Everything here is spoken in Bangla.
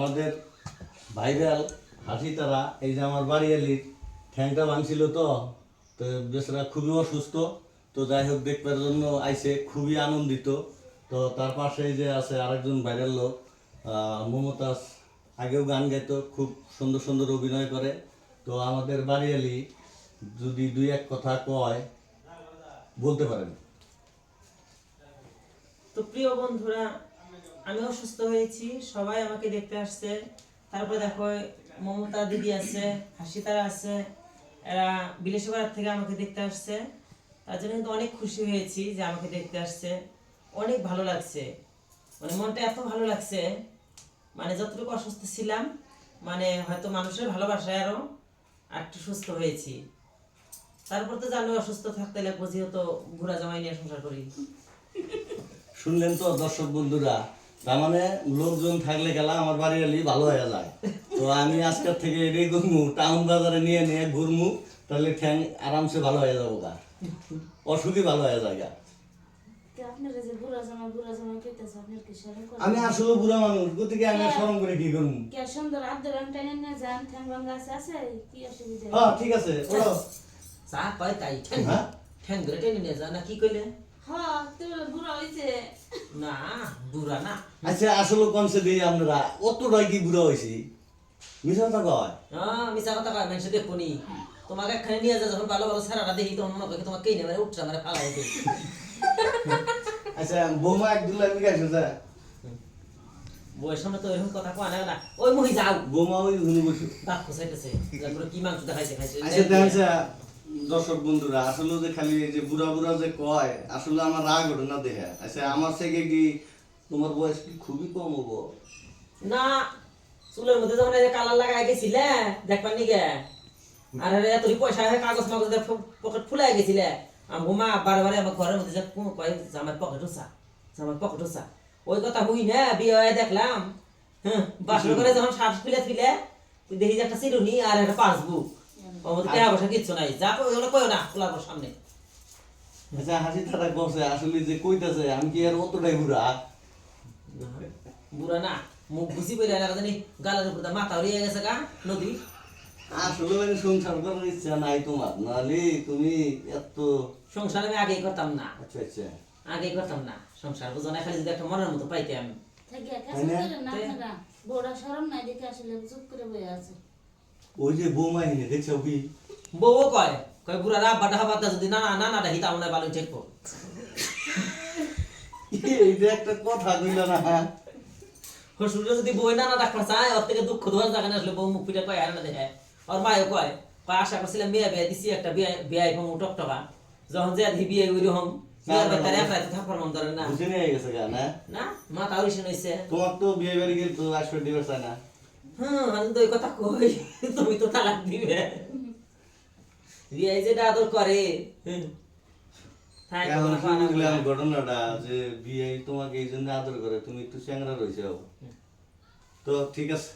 আমাদের ভাইরাল হাসি তারা এই যে আমার বাড়িয়ালির ঠ্যাংটা ভাঙছিল তো তো বেচারা খুবই অসুস্থ। তো যাই হোক দেখবার জন্য আইসে, খুবই আনন্দিত। তো তার পাশে যে আছে আরেকজন ভাইরাল লোক মমতাজ, আগেও গান গাইতো, খুব সুন্দর সুন্দর অভিনয় করে। তো আমাদের বাড়িয়ালি যদি দুই এক কথা কয় বলতে পারেন। তো প্রিয় বন্ধুরা, আমি অসুস্থ হয়েছি, সবাই আমাকে দেখতে আসছে। তারপরে দেখো মমতা দিদি আছে, হাসিতারা আছে, এরা বিলেশপাড়ার থেকে আমাকে দেখতে আসছে। তার জন্য কিন্তু অনেক খুশি হয়েছি যে আমাকে দেখতে আসছে, অনেক ভালো লাগছে। মানে মনটা এত ভালো লাগছে, মানে যতটুকু অসুস্থ ছিলাম, মানে হয়তো মানুষের ভালোবাসায় আরও একটু সুস্থ হয়েছি। তারপর তো জানো অসুস্থ থাকতে লাগবো, যেহেতু বুড়া জামাই নিয়ে সংসার করি। শুনলেন তো দর্শক বন্ধুরা, তার মানে লোকজন থাকলে গেলা আমার বাড়ি এলি ভালো হয়ে যায়। তো আমি আজকের থেকে এটাই ঘুরমু, টাউন বাজারে নিয়ে নিয়ে ঘুরমু, তাহলে ঠ্যাং আরামসে ভালো হয়ে যাবো গা, অসুখই ভালো হয়ে যায় গা। আমি আসলে বুড়া মানুষ, গতিকে আমি স্মরণ করে কি করবো। হ্যাঁ ঠিক আছে, ওরা চা কয় তাই ঠ্যাং হ্যাঁ ঠ্যাং ধরে টেনে নিয়ে যা না, কি কইলে? না বুড়া না। আচ্ছা আসলে কনসে দিই আপনারা অতটাই কি বুড়া হয়েছি, মিশা কথা কয়। মিশা কথা কয়, মানুষ দেখো নি তোমাকে একখানে নিয়ে যা, যখন ভালো ভালো সারাটা দেখি তখন মনে করি তোমাকে কে নেবে উঠছে আমার ফালা হইতে। আচ্ছা বৌমা একদুল্লাহ আমি গেছো যা, বউয়ের সামনে তো এরকম কথা কয় না। ওই মহি যাও, বৌমা ওই হুনু বসু। দাঁত খসাইতেছে, তারপরে কি মাংস দেখাইছে খাইছে। আচ্ছা দেখছে দর্শক বন্ধুরা, আসলে যে খালি এই যে বুড়া বুড়া যে কয়, আসলে আমার রাগ ওঠে না দেখে। আচ্ছা আমার থেকে কি তোমার বয়স কি খুবই কম হবো? না, চুলের মধ্যে যখন এই যে কালার লাগাই গেছিলে দেখবার নিগে, আর এতই পয়সা হয়ে কাগজ মাগজ দিয়ে পকেট ফুলাই গেছিলে, আমার বৌমা বারে বারে আমার ঘরের মধ্যে যে কয় জামার পকেট উঠছা, জামার পকেট উঠছা। ওই কথা হুই না বিয়ে হয়ে দেখলাম। হ্যাঁ, বাসর করে যখন শ্বাস ফিলে ফিলে দেখি যে একটা চিরুনি আর একটা পাসবুক, ওর মধ্যে টাকা পয়সা কিচ্ছু নাই। যা কই ওগুলো কইও না খোলার সামনে। আচ্ছা হাসি তারা করছে, আসলে যে কইতাছে আমি কি আর অতটাই বুড়া? বুড়া না, মুখ ঘুষি পড়ে না জানি গালের উপর মাথা উড়িয়ে গেছে গা নদী। আসলে মানে সংসার করার ইচ্ছা নাই তোমার, নাহলে তুমি এত। সংসার আমি আগেই করতাম না, আচ্ছা আচ্ছা আগেই করতাম না সংসার, বুঝো না? খালি যদি একটা মনের মতো পাইতাম। ওই যে বৌমা হিনে দেখছো কি বউ কয় কয় বুড়া রাব্বা ডাহাবাদা যদি না না না ডাহি তাও না ভালো ঠেকবো। এইটা একটা কথা কইল না। হসুরে যদি বই না না ডাক্তার চায়, ওর থেকে দুঃখ ধোয়ার জায়গা না আসলে বউ মুখ পিঠে কয় আর না দেখে। ওর মায়ও কয় কয় আশা করছিলাম মেয়ে বিয়ে দিছি, একটা বিয়ে কম টকটকা, যখন যে দেখি বিয়ে ওই রকম বিয়ের বাচ্চার এক রাতে থাকার মন ধরে না। বুঝে নিয়ে গেছে গা না, না মা তাও রিসেন হইছে। তোমার তো বিয়ে বাড়ি গেল তো আসবে দিবে চায় না। আমি তো ওই কথা কই, তুমি তো তালাক দিবে। বিয়ে যেটা আদর করে এখন শুনলাম ঘটনাটা যে বিয়ে তোমাকে এই জন্য আদর করে, তুমি একটু চ্যাংরা রয়েছে। তো ঠিক আছে।